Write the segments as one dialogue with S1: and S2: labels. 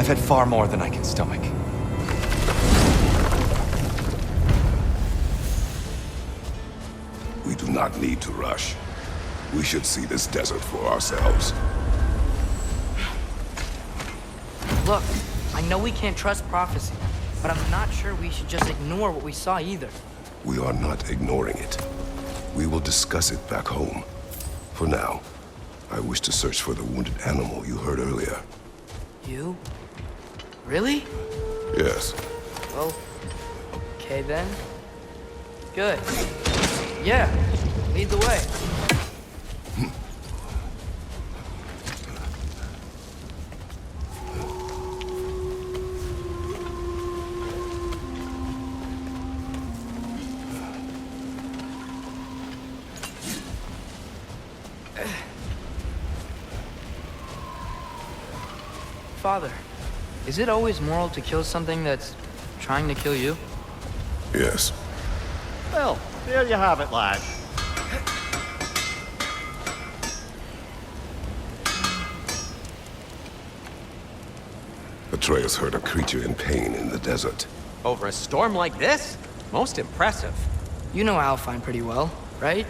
S1: I've had far more than I can stomach.
S2: We do not need to rush. We should see this desert for ourselves.
S3: Look, I know we can't trust prophecy, but I'm not sure we should just ignore what we saw either.
S2: We are not ignoring it. We will discuss it back home. For now, I wish to search for the wounded animal you heard earlier.
S3: You? Really?
S2: Yes.
S3: Well, okay then. Good. Yeah, lead the way. Father, is it always moral to kill something that's trying to kill you?
S2: Yes.
S4: Well, there you have it, lad.
S2: Atreus heard a creature in pain in the desert.
S5: Over a storm like this? Most impressive.
S3: You know Alfheim pretty well, right?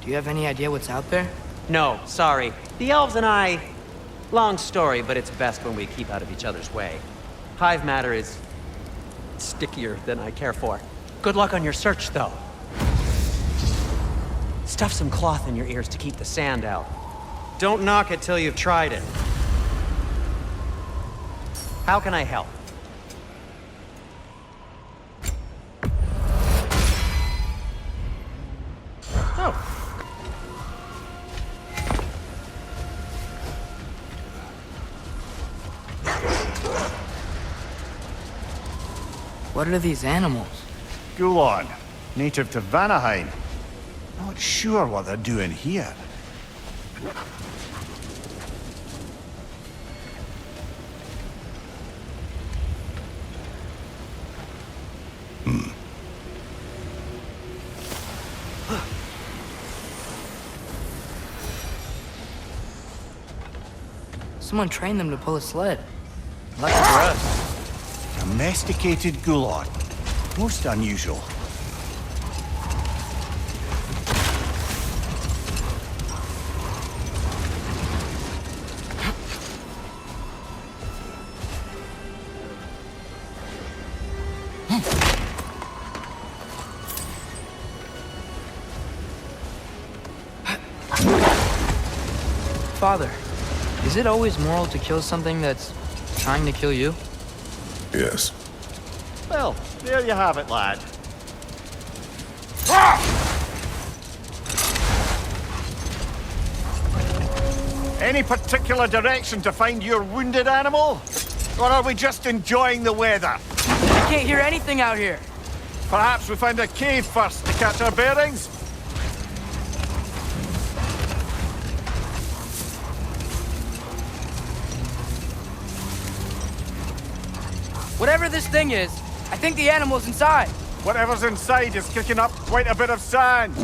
S3: Do you have any idea what's out there?
S5: No, sorry. The elves and I... Long story, but it's best when we keep out of each other's way. Hive matter is... stickier than I care for. Good luck on your search, though. Stuff some cloth in your ears to keep the sand out. Don't knock it till you've tried it. How can I help? Oh.
S3: What are these animals?
S4: Gulon, native to Vanaheim. Not sure what they're doing here.
S3: Someone trained them to pull a sled. Lucky for us.
S4: Domesticated Gulon. Most unusual.
S3: Father, is it always moral to kill something that's trying to kill you?
S2: Yes.
S4: Well, there you have it, lad. Any particular direction to find your wounded animal? Or are we just enjoying the weather?
S3: I can't hear anything out here.
S4: Perhaps we find a cave first to catch our bearings?
S3: Whatever this thing is, I think the animal's inside.
S4: Whatever's inside is kicking up quite a bit of sand.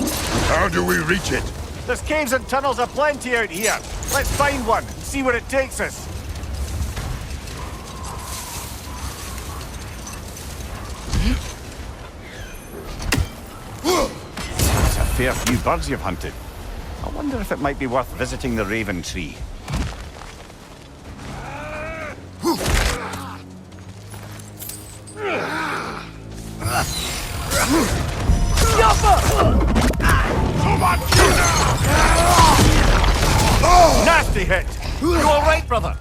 S2: How do we reach it?
S4: There's caves and tunnels aplenty out here. Let's find one and see where it takes us. That's a fair few birds you've hunted. I wonder if it might be worth visiting the Raven Tree. Nasty hit! You all right, brother?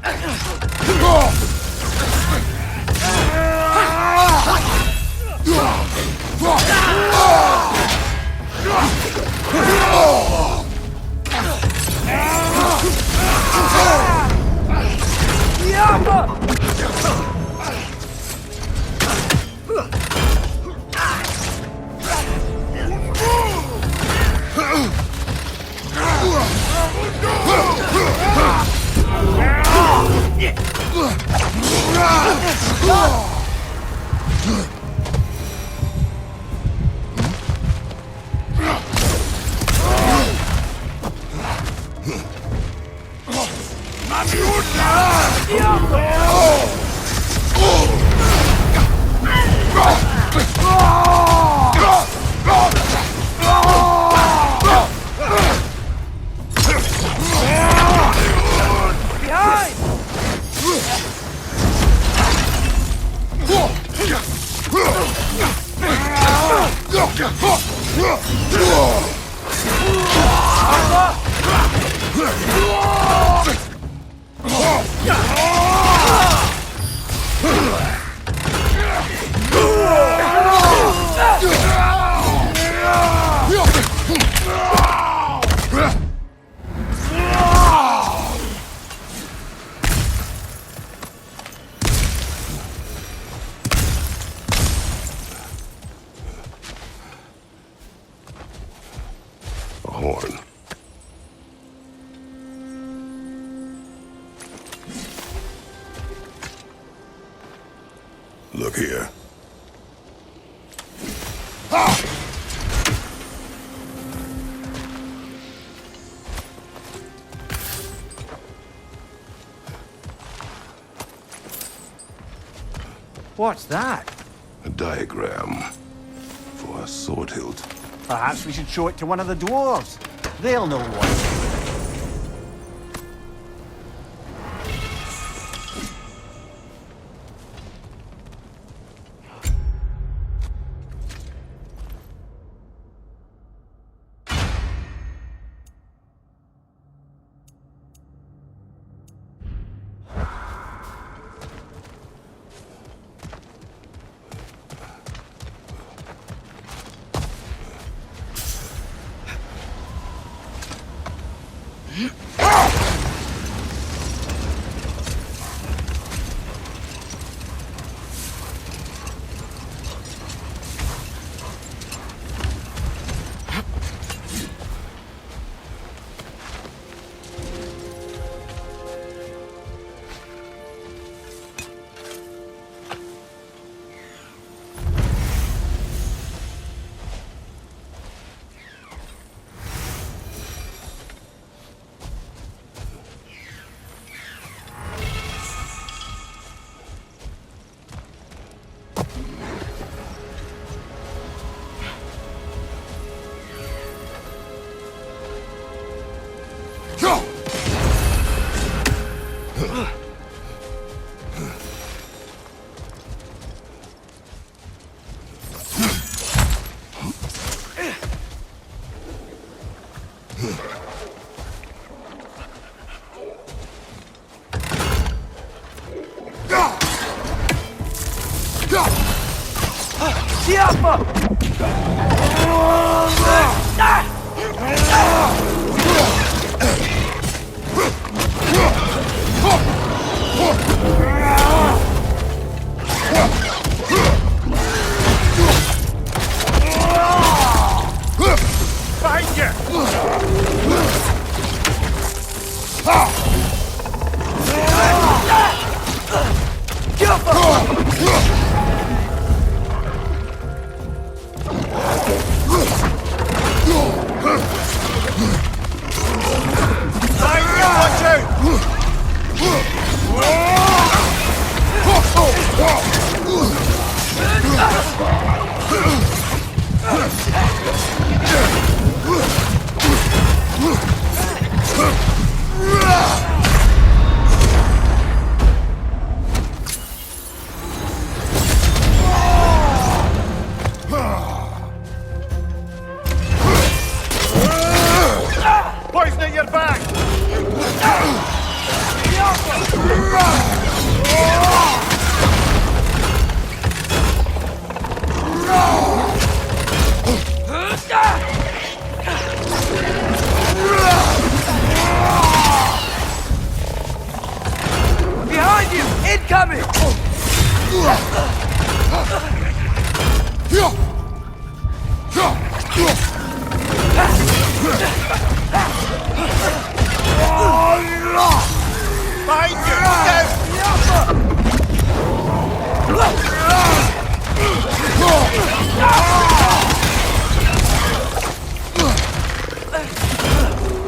S2: A horn. Look here.
S4: What's that?
S2: A diagram for a sword hilt.
S4: Perhaps we should show it to one of the dwarves. They'll know what.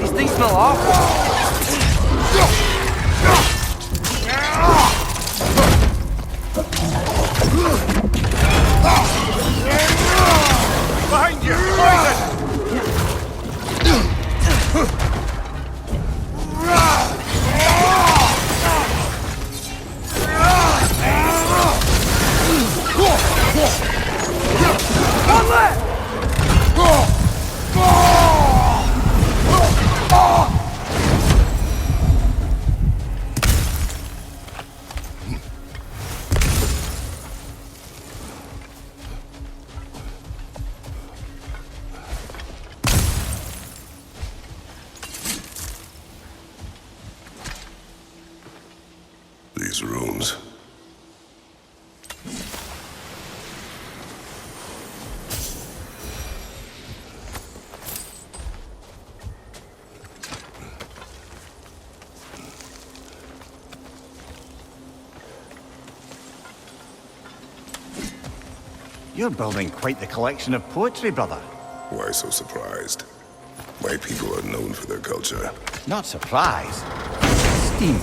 S3: These things smell awful.
S4: Behind you! Poison!
S2: goes.
S4: You're building quite the collection of poetry, brother.
S2: Why so surprised? My people are known for their culture.
S4: Not surprised. Esteem.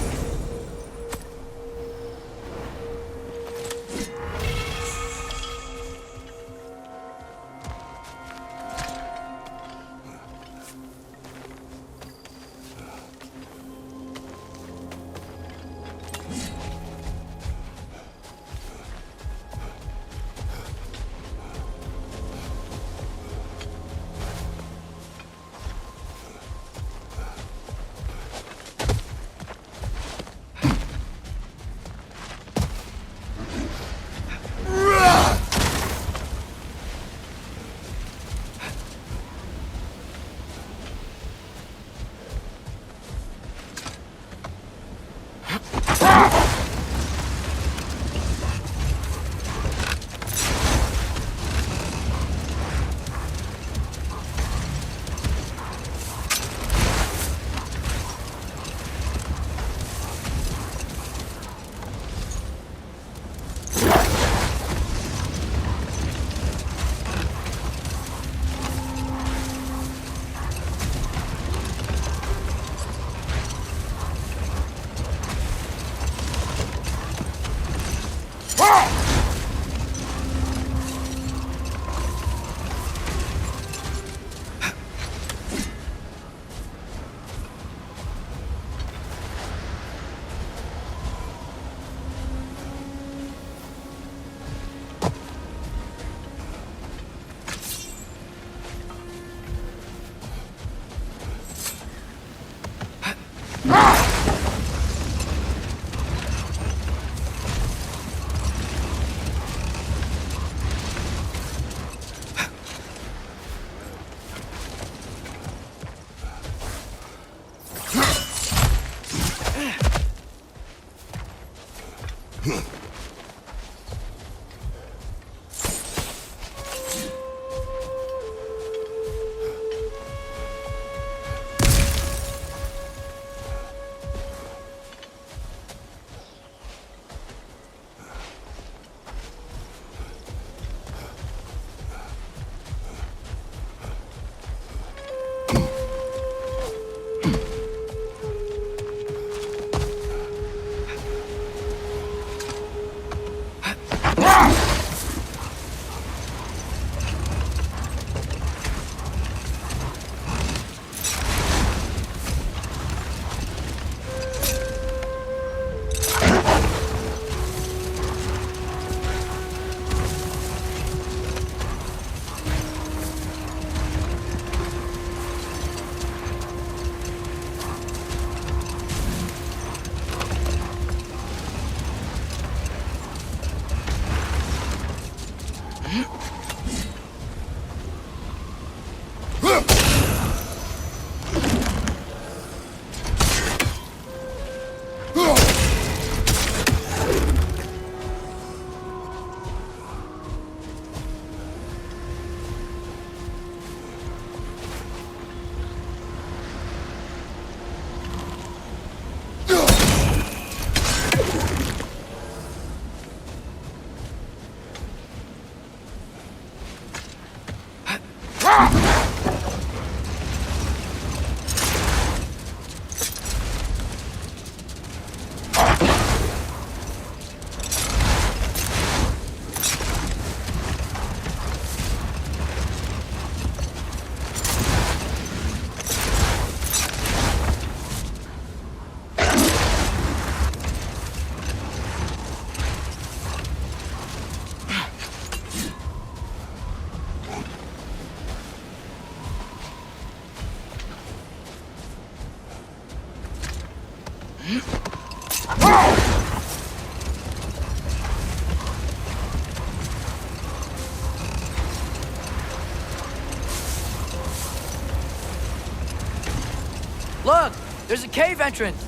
S3: Look! There's a cave entrance!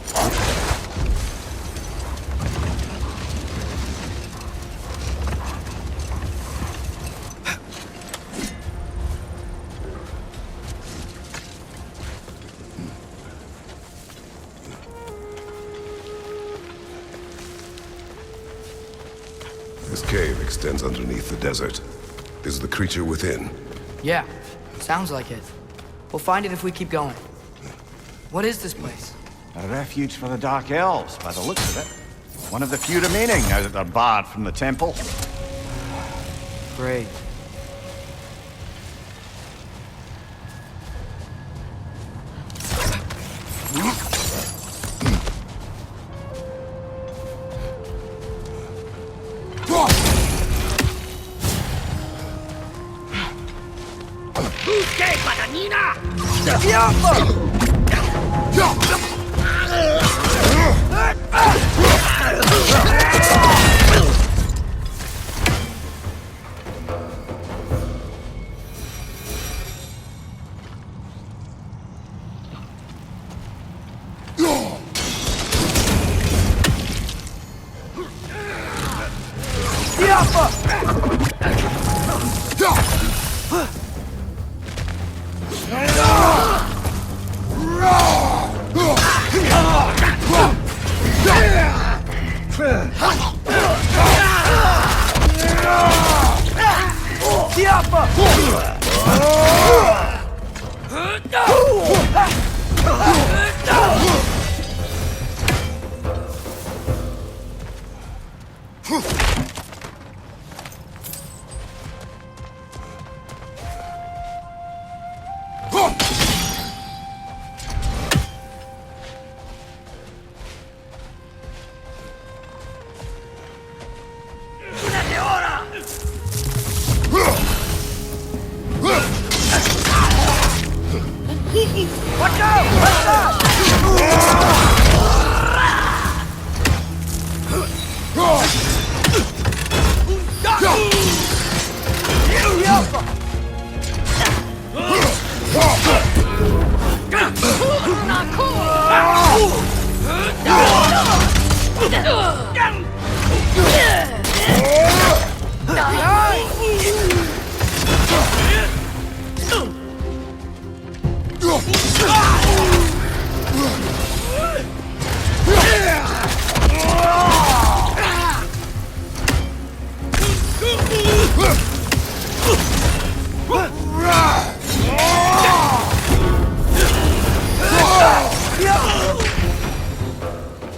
S2: This cave extends underneath the desert. Is the creature within?
S3: Yeah, sounds like it. We'll find it if we keep going. What is this place?
S4: A refuge for the Dark Elves, by the looks of it. One of the few remaining now that they're barred from the temple.
S3: Great.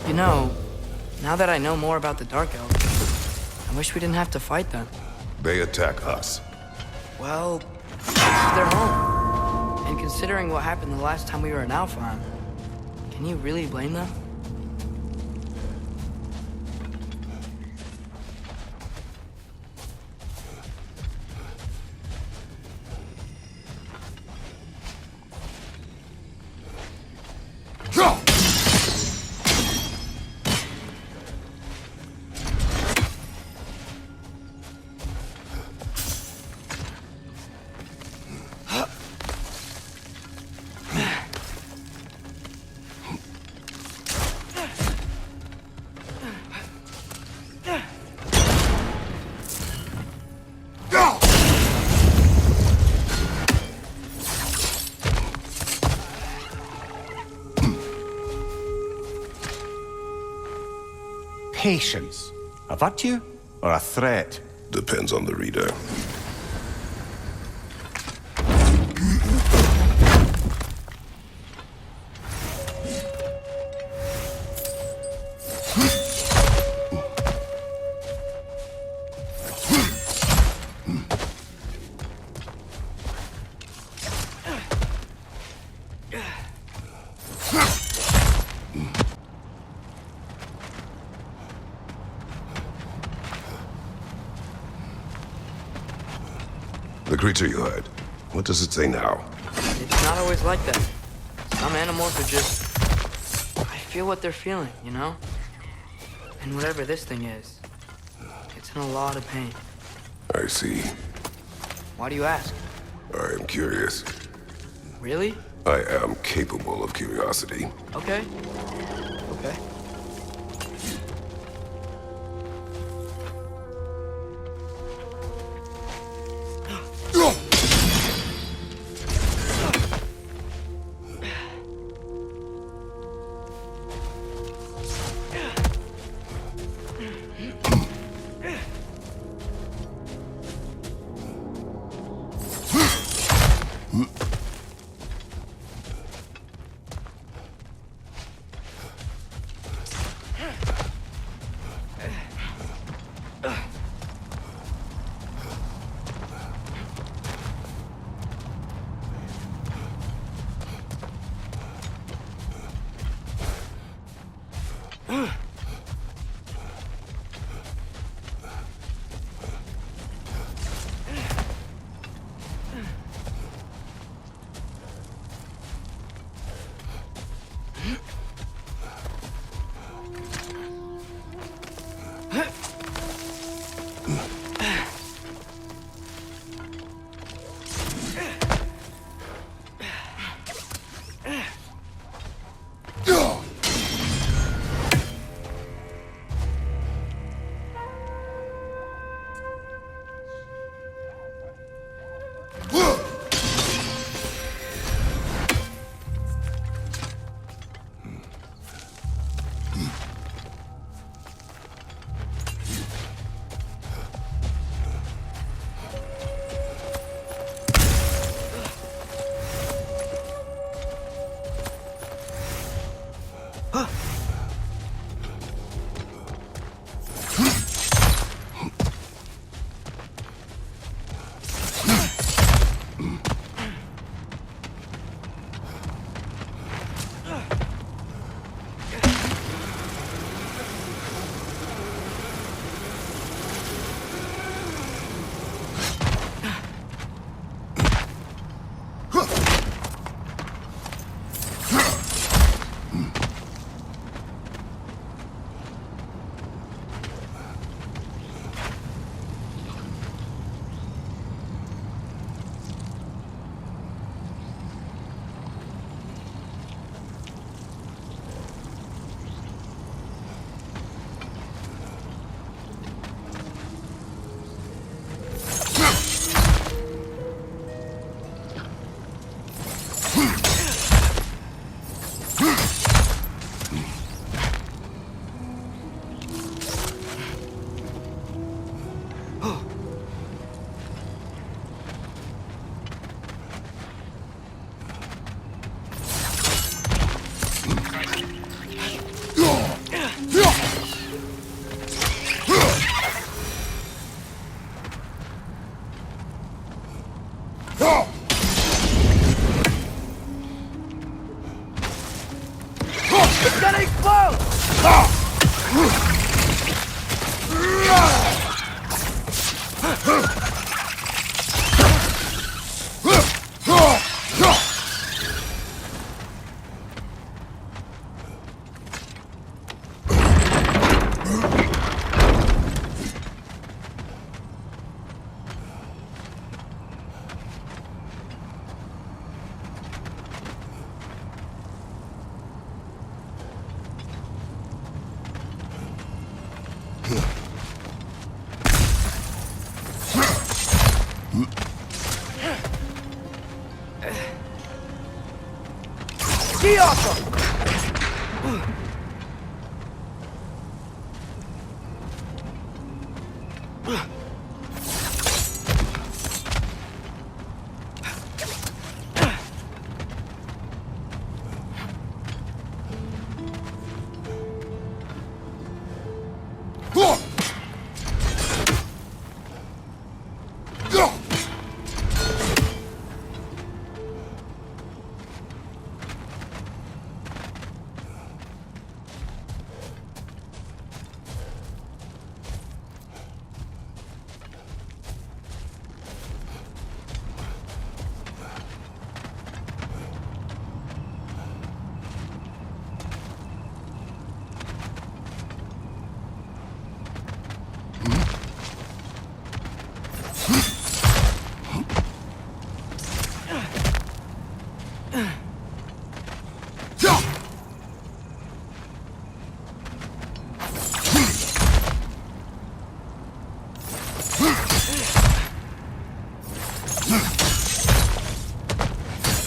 S3: You know, now that I know more about the Dark Elves, I wish we didn't have to fight them.
S2: They attack us.
S3: Well, it's their home. And considering what happened the last time we were in Alfheim, can you really blame them?
S4: Patience. A virtue or a threat?
S2: Depends on the reader. The creature you heard, what does it say now?
S3: It's not always like that. Some animals are just... I feel what they're feeling, you know? And whatever this thing is, it's in a lot of pain.
S2: I see.
S3: Why do you ask?
S2: I am curious.
S3: Really?
S2: I am capable of curiosity.
S3: Okay. Okay.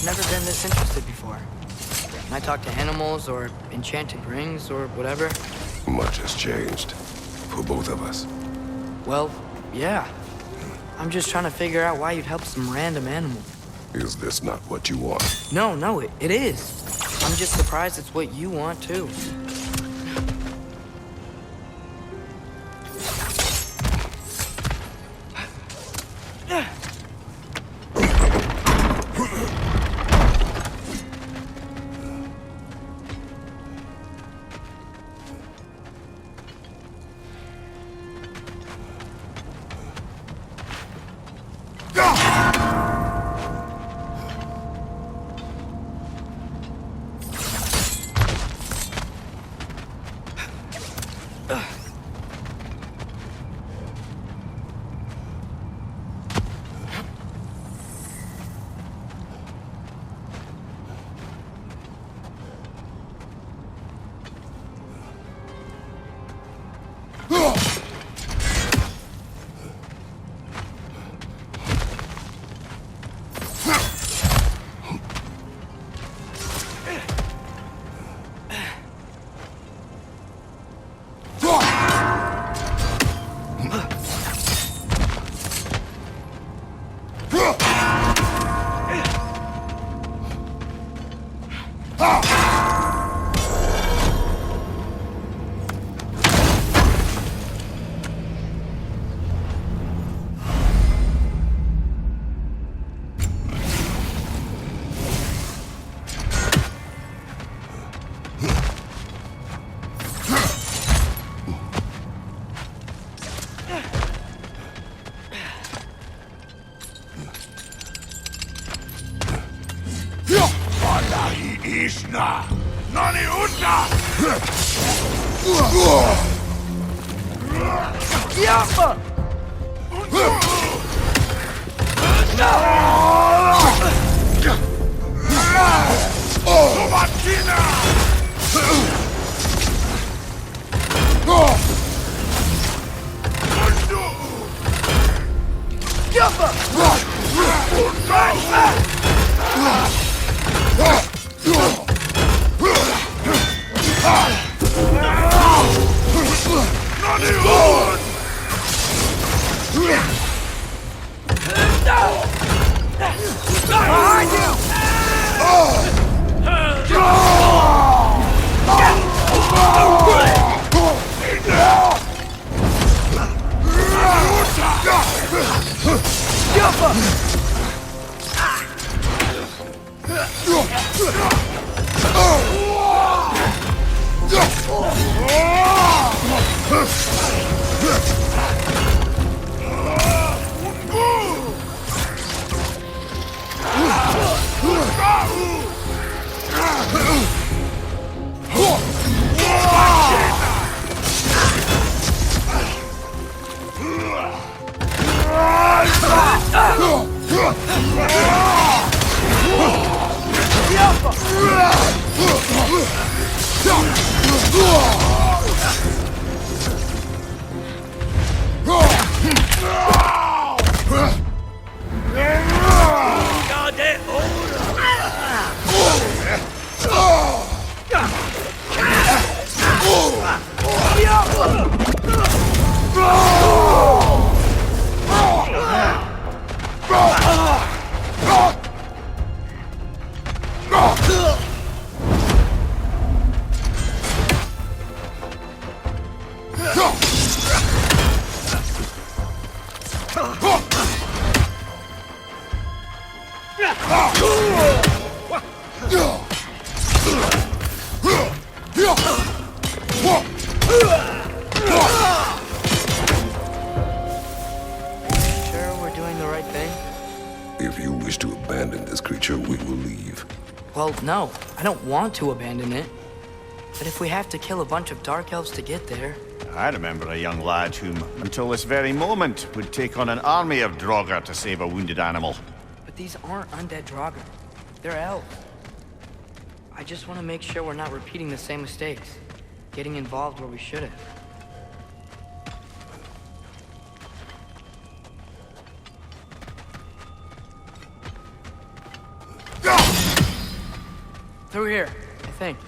S3: Never been this interested before. When I talk to animals or enchanted rings or whatever.
S2: Much has changed. For both of us.
S3: Well, yeah. I'm just trying to figure out why you'd help some random animal.
S2: Is this not what you want?
S3: No, it is. I'm just surprised it's what you want, too.
S6: Ishna! Nani Utna!
S4: Yapma! Behind you! Sure we're doing the right thing?
S2: If you wish to abandon this creature, we will leave.
S3: Well, no, I don't want to abandon it. But if we have to kill a bunch of dark elves to get there...
S4: I remember a young lad whom, until this very moment, would take on an army of Draugr to save a wounded animal.
S3: But these aren't undead Draugr. They're elves. I just want to make sure we're not repeating the same mistakes. Getting involved where we should have. Through here, I think.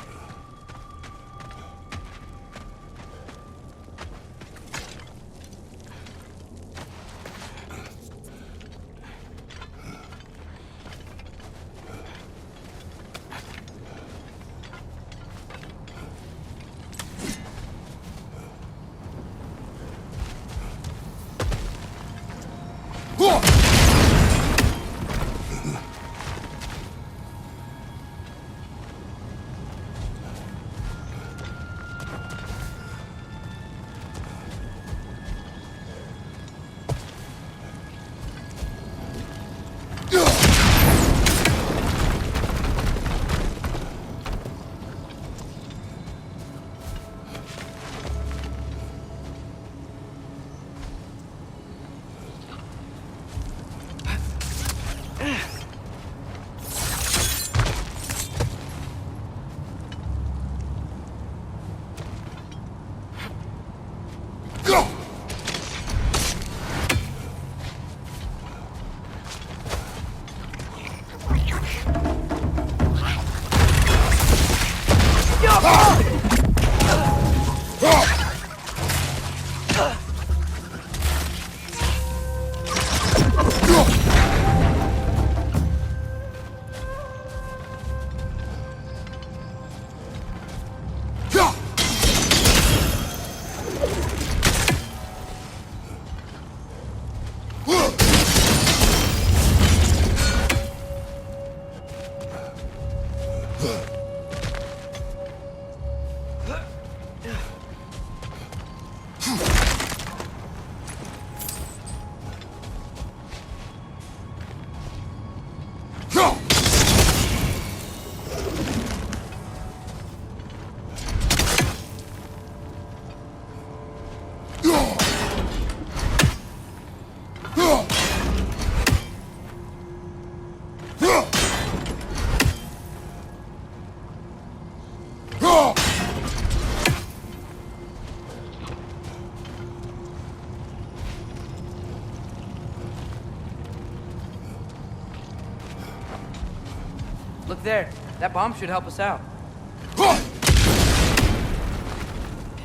S3: Look there. That bomb should help us out.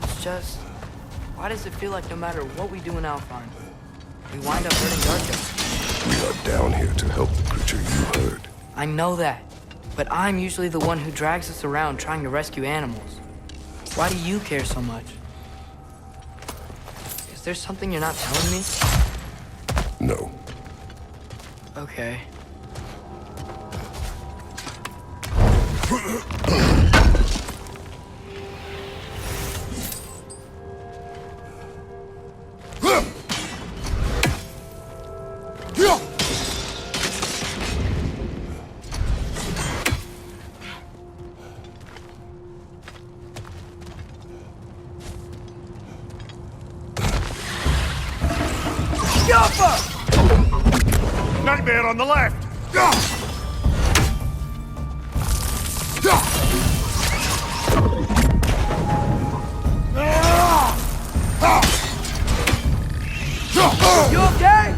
S3: It's just... why does it feel like no matter what we do in Alfheim, we wind up hurting Darko?
S2: We are down here to help the creature you heard.
S3: I know that, but I'm usually the one who drags us around trying to rescue animals. Why do you care so much? Is there something you're not telling me?
S2: No.
S3: Okay.
S4: Nightmare on the left!
S3: You okay?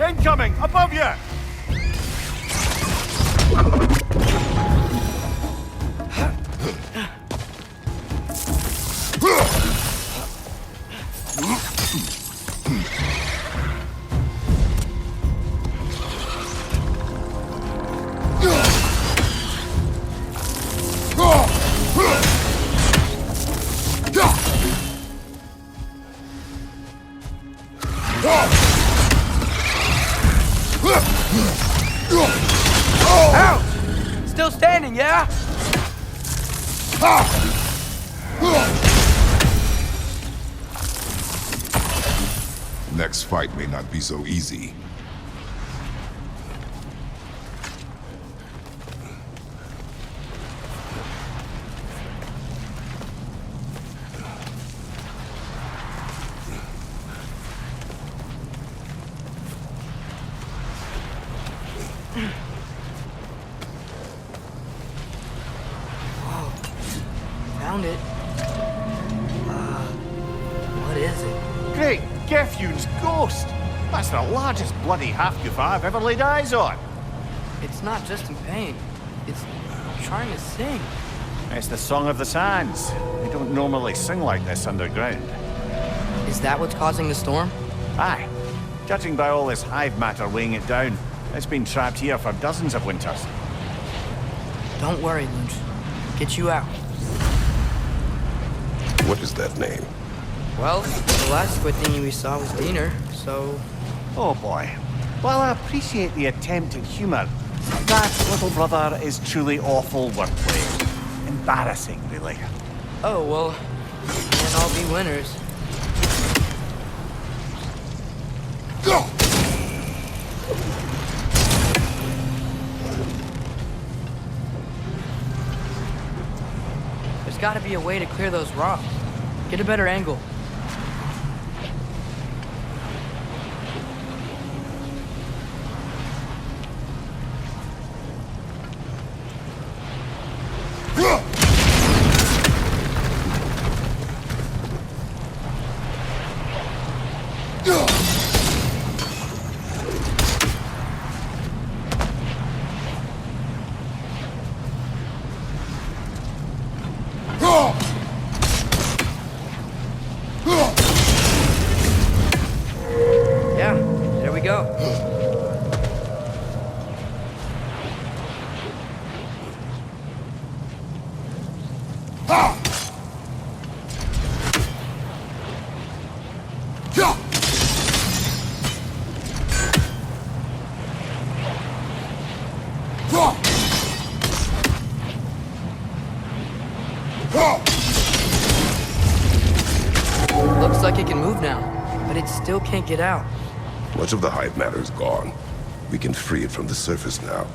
S4: Incoming! Above you!
S3: Still standing, yeah?
S6: Next fight may not be so easy.
S3: Found it. What is it?
S4: Great! Gefyun's ghost! That's the largest bloody half-goof I've ever laid eyes on!
S3: It's not just in pain. It's trying to sing.
S4: It's the Song of the Sands. They don't normally sing like this underground.
S3: Is that what's causing the storm?
S4: Aye. Judging by all this hive matter weighing it down, it's been trapped here for dozens of winters.
S3: Don't worry, Lunch. Get you out.
S2: What is that name?
S3: Well, the last squid thingy we saw was Diener, so...
S4: Oh boy. While I appreciate the attempt at humor, that little brother is truly awful wordplay. Embarrassing, really.
S3: Oh, well, we can't all be winners. There's gotta be a way to clear those rocks. Get a better angle. Yeah, there we go. Looks like it can move now, but it still can't get out.
S2: Much of the hive matter is gone. We can free it from the surface now.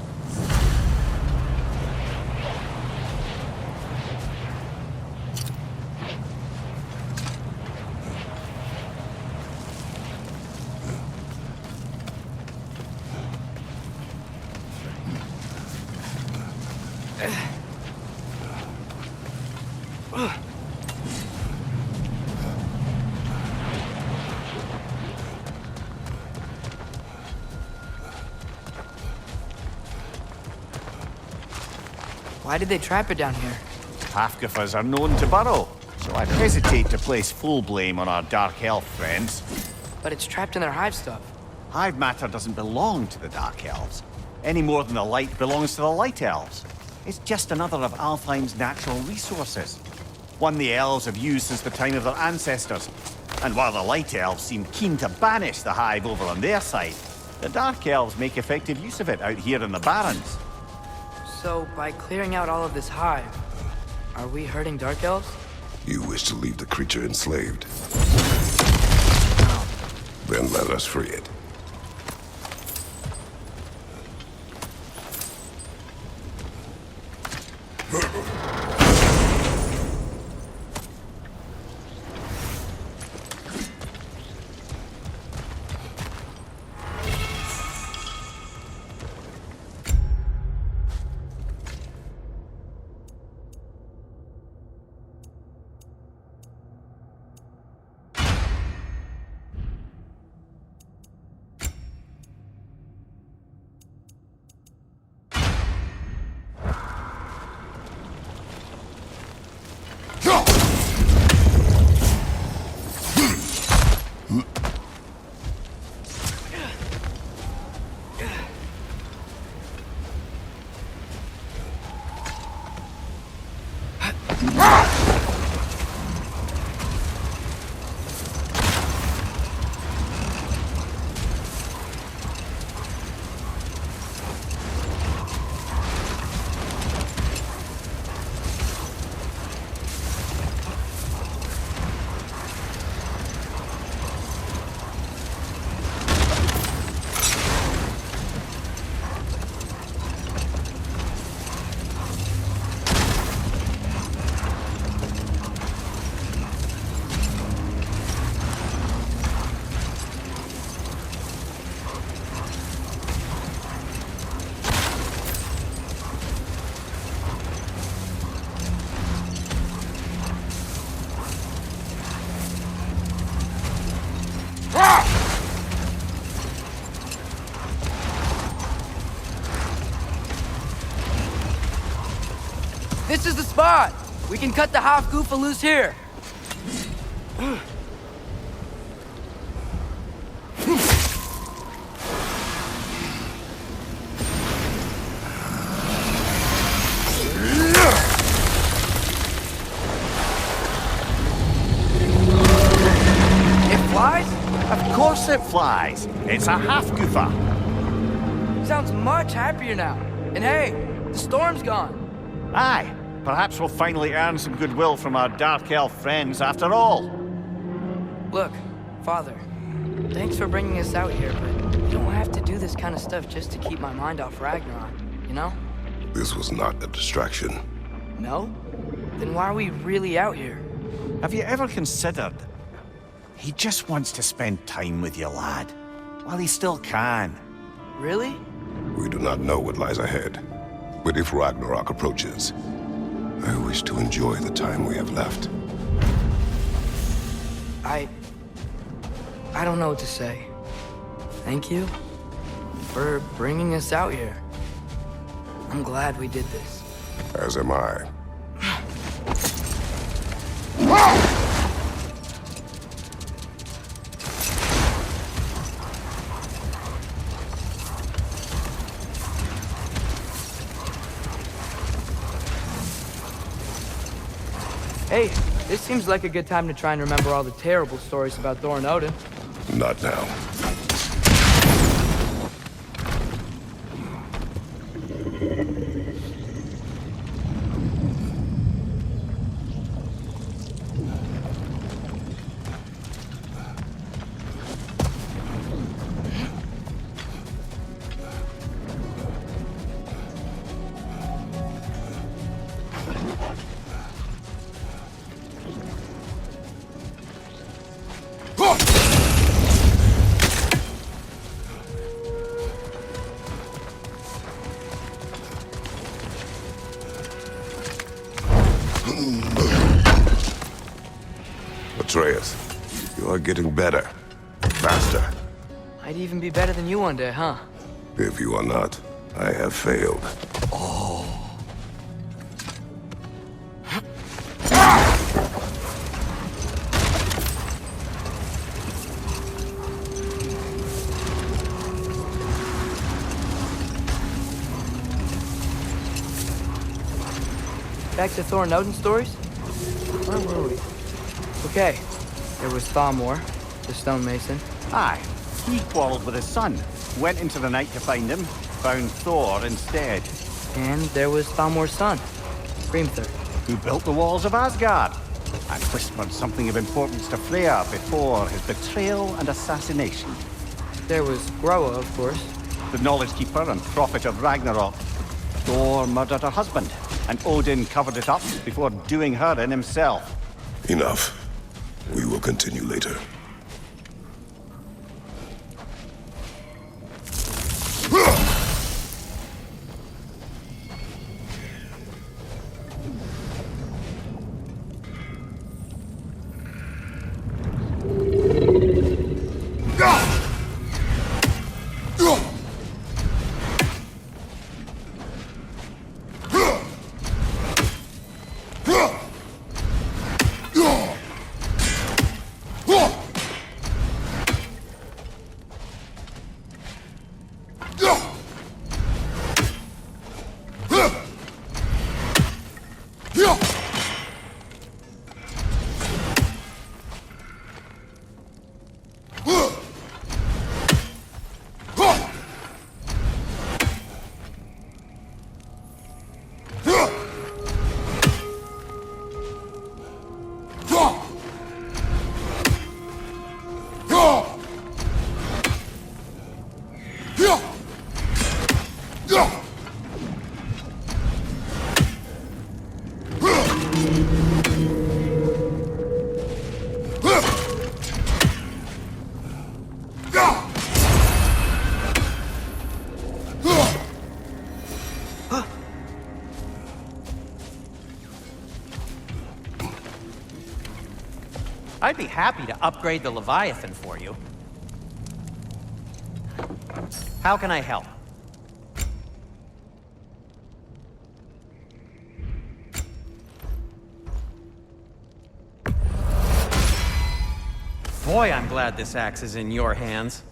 S3: Why did they trap it down here?
S4: Half-Gothas are known to burrow, so I'd hesitate to place full blame on our Dark Elf friends.
S3: But it's trapped in their hive stuff.
S4: Hive matter doesn't belong to the Dark Elves, any more than the light belongs to the Light Elves. It's just another of Alfheim's natural resources. One the elves have used since the time of their ancestors. And while the Light Elves seem keen to banish the hive over on their side, the Dark Elves make effective use of it out here in the Barrens.
S3: So, by clearing out all of this hive, are we hurting Dark Elves?
S2: You wish to leave the creature enslaved? Then let us free it.
S3: This is the spot! We can cut the half goofa loose here. It flies?
S4: Of course it flies. It's a half-goofa.
S3: Sounds much happier now. And hey, the storm's gone.
S4: Aye, perhaps we'll finally earn some goodwill from our Dark Elf friends after all.
S3: Look, Father, thanks for bringing us out here, but you don't have to do this kind of stuff just to keep my mind off Ragnarok, you know?
S2: This was not a distraction.
S3: No? Then why are we really out here?
S4: Have you ever considered? He just wants to spend time with you, lad. While he still can.
S3: Really?
S2: We do not know what lies ahead. But if Ragnarok approaches, I wish to enjoy the time we have left.
S3: I don't know what to say. Thank you for bringing us out here. I'm glad we did this.
S2: As am I.
S3: Hey, this seems like a good time to try and remember all the terrible stories about Thor and Odin.
S2: Not now. Atreus, you are getting better. Faster.
S3: I'd even be better than you one day, huh?
S2: If you are not, I have failed.
S3: back to Thor and Odin stories? Where were we? Okay, there was Thamor, the stonemason.
S4: Aye. He quarreled with his son, went into the night to find him, found Thor instead.
S3: And there was Thamor's son, Hrimthur.
S4: Who built the walls of Asgard, and whispered something of importance to Freya before his betrayal and assassination.
S3: There was Groa, of course.
S4: The knowledge keeper and prophet of Ragnarok. Thor murdered her husband, and Odin covered it up before doing her in himself.
S2: Enough. We will continue later.
S5: I'd be happy to upgrade the Leviathan for you. How can I help? Boy, I'm glad this axe is in your hands.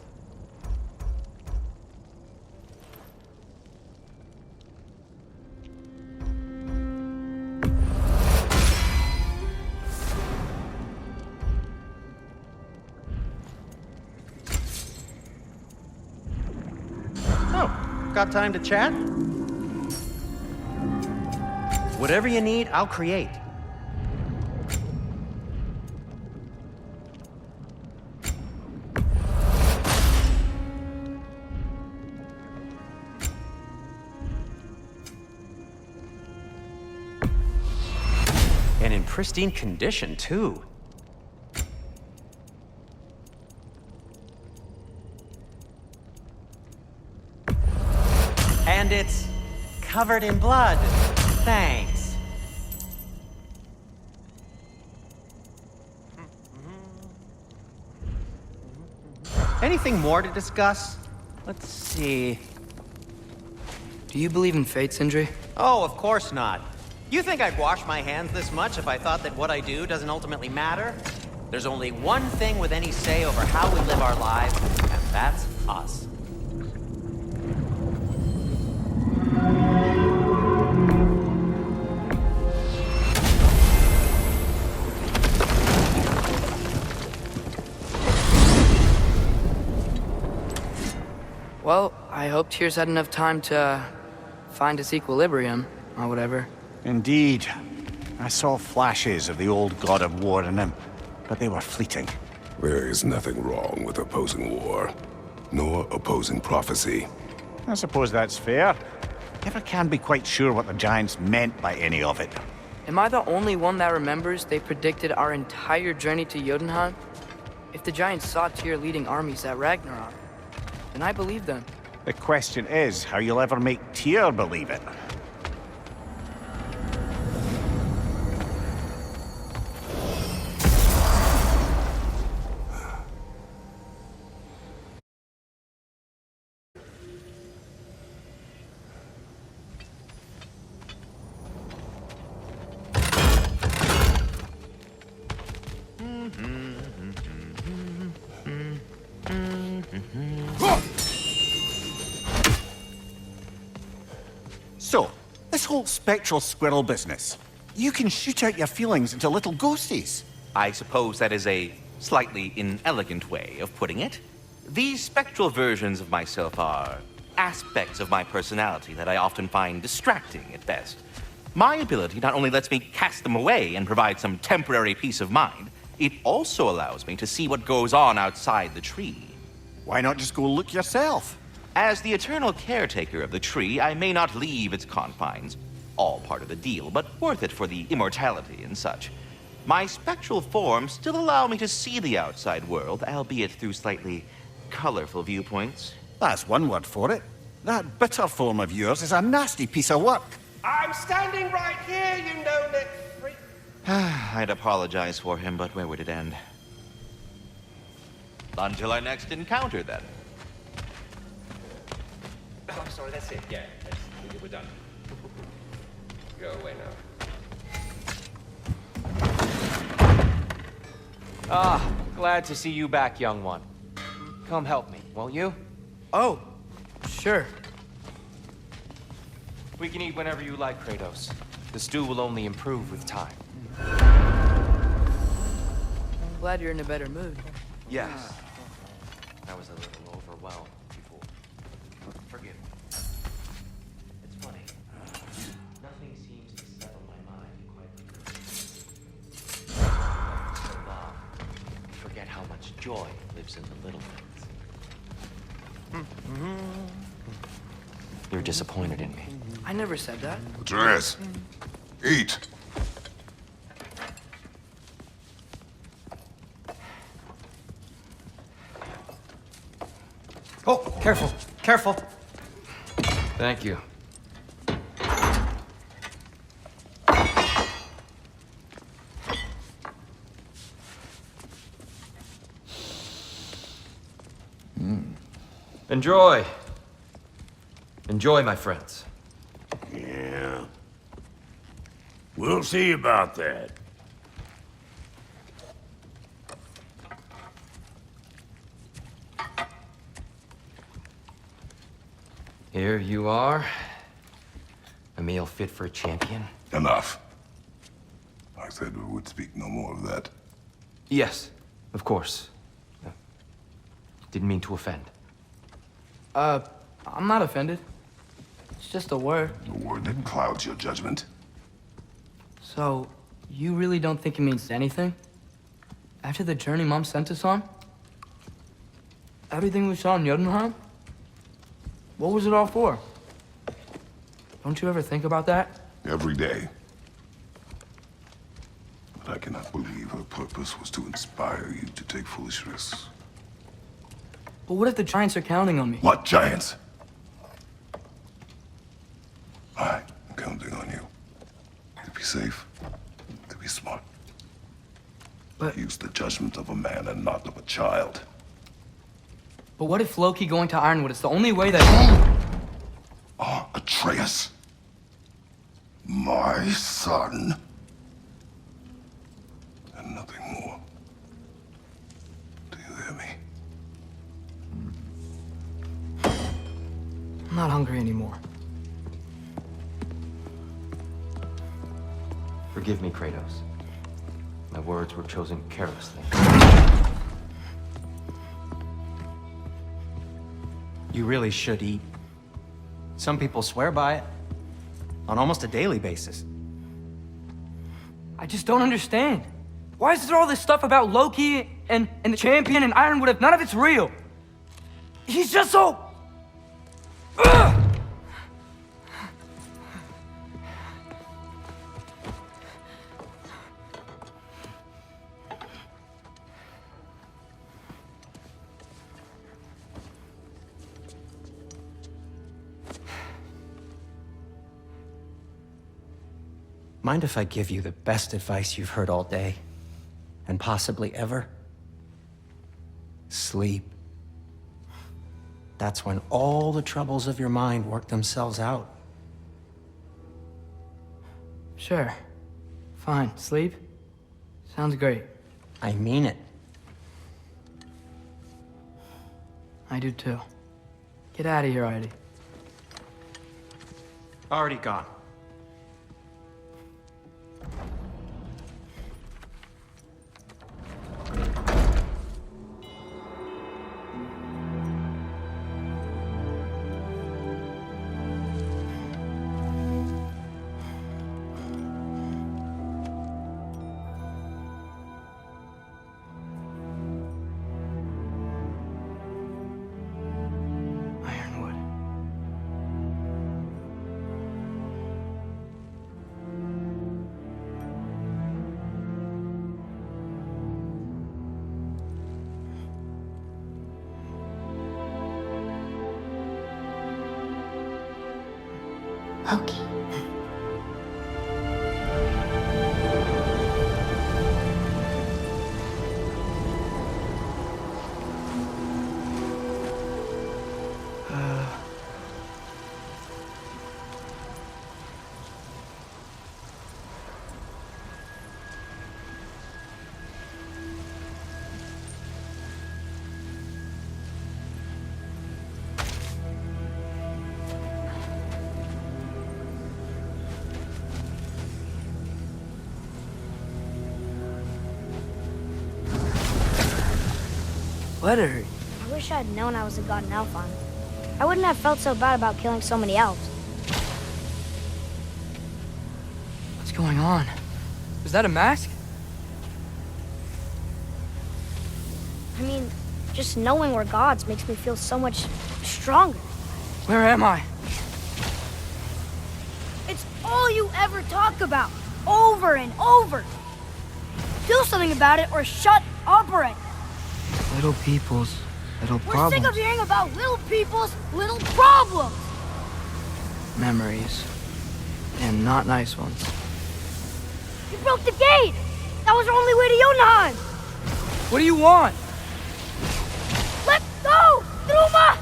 S5: Got time to chat? Whatever you need, I'll create. And in pristine condition, too. And it's covered in blood. Thanks. Anything more to discuss? Let's see.
S3: Do you believe in fate, Sindri?
S5: Oh, of course not. You think I'd wash my hands this much if I thought that what I do doesn't ultimately matter? There's only one thing with any say over how we live our lives, and that's us.
S3: Well, I hope Tyr's had enough time to find its equilibrium, or whatever.
S4: Indeed. I saw flashes of the old god of war in him, but they were fleeting.
S2: There is nothing wrong with opposing war, nor opposing prophecy.
S4: I suppose that's fair. Never can be quite sure what the Giants meant by any of it.
S3: Am I the only one that remembers they predicted our entire journey to Jotunheim? If the Giants saw Tyr leading armies at Ragnarok, then I believe them.
S4: The question is how you'll ever make Tyr believe it. So, this whole spectral squirrel business. You can shoot out your feelings into little ghosties.
S7: I suppose that is a slightly inelegant way of putting it. These spectral versions of myself are aspects of my personality that I often find distracting at best. My ability not only lets me cast them away and provide some temporary peace of mind, it also allows me to see what goes on outside the tree.
S4: Why not just go look yourself?
S7: As the eternal caretaker of the tree, I may not leave its confines. All part of the deal, but worth it for the immortality and such. My spectral forms still allow me to see the outside world, albeit through slightly colorful viewpoints.
S4: That's one word for it. That bitter form of yours is a nasty piece of work.
S8: I'm standing right here, you no-neck freak.
S7: I'd apologize for him, but where would it end? Until our next encounter, then.
S8: Oh, I'm sorry, that's it. Yeah, we're done. Go away now.
S1: Glad to see you back, young one. Come help me, won't you?
S3: Oh, sure.
S1: We can eat whenever you like, Kratos. The stew will only improve with time.
S3: I'm glad you're in a better mood.
S1: Yes. I was a little overwhelmed before. Forgive me. It's funny. Nothing seems to settle my mind quite like this. For so long, I forget how much joy lives in the little things. You're disappointed in me.
S3: I never said that.
S6: Atreus, eat.
S5: Oh, careful, careful.
S1: Thank you. Enjoy. Enjoy, my friends.
S9: Yeah. We'll see about that.
S1: Here you are. A meal fit for a champion.
S2: Enough. I said we would speak no more of that.
S1: Yes, of course. Didn't mean to offend.
S3: I'm not offended. It's just a word.
S2: A word that clouds your judgment.
S3: So, you really don't think it means anything? After the journey Mom sent us on? Everything we saw in Jotunheim? What was it all for? Don't you ever think about that?
S2: Every day. But I cannot believe her purpose was to inspire you to take foolish risks.
S3: But what if the giants are counting on me?
S2: What giants? I'm counting on you. To be safe, to be smart.
S3: But
S2: Use the judgment of a man and not of a child.
S3: what if Loki going to Ironwood is the only way that...
S2: Atreus. My son. And nothing more. Do you hear me?
S3: I'm not hungry anymore.
S1: Forgive me, Kratos. My words were chosen carelessly.
S5: You really should eat. Some people swear by it. On almost a daily basis.
S3: I just don't understand. Why is there all this stuff about Loki and the champion and Ironwood if none of it's real? He's just so... Ugh!
S5: Mind if I give you the best advice you've heard all day? And possibly ever? Sleep. That's when all the troubles of your mind work themselves out.
S3: Sure. Fine. Sleep? Sounds great.
S5: I mean it.
S3: I do too. Get out of here already.
S5: Already gone.
S10: Loki.
S3: Letter.
S10: I wish I'd known I was a god in Alfheim. I wouldn't have felt so bad about killing so many elves.
S3: What's going on? Was that a mask?
S10: I mean, just knowing we're gods makes me feel so much stronger.
S3: Where am I?
S10: It's all you ever talk about, over and over. Do something about it or shut up already.
S3: Little people's little
S10: We're
S3: problems.
S10: sick of hearing about little people's little problems.
S3: Memories. And not nice ones.
S10: You broke the gate. That was our only way to Jotunheim.
S3: What do you want?
S10: Let's go, Truma.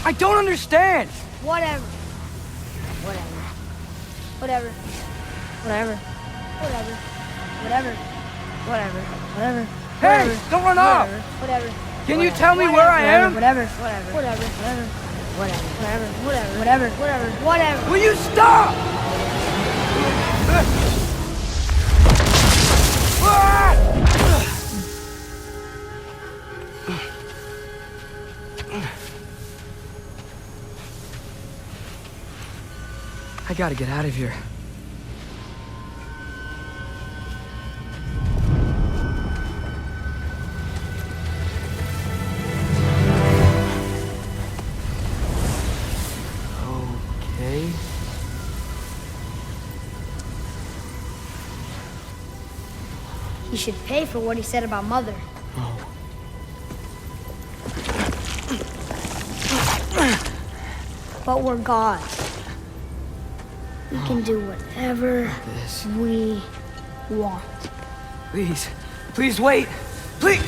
S3: I don't understand.
S10: Whatever. Whatever. Whatever. Whatever. Whatever. Whatever. Whatever. Whatever.
S3: Hey, don't run off.
S10: Whatever.
S3: Can you tell me where I am?
S10: Whatever. Whatever. Whatever. Whatever. Whatever. Whatever. Whatever. Whatever. Whatever.
S3: Will you stop? I gotta get out of here. Okay.
S10: He should pay for what he said about Mother. But we're gods. We can do whatever we want.
S3: Please. Please wait. Please.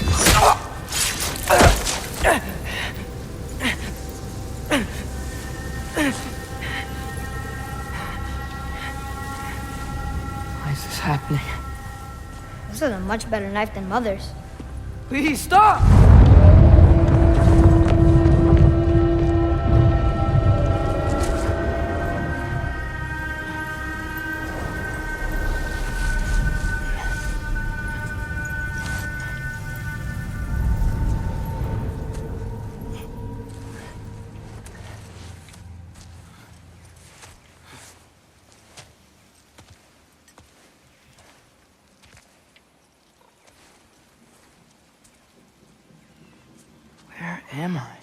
S3: Why is this happening?
S10: This is a much better knife than Mother's.
S3: Please stop! Where am I?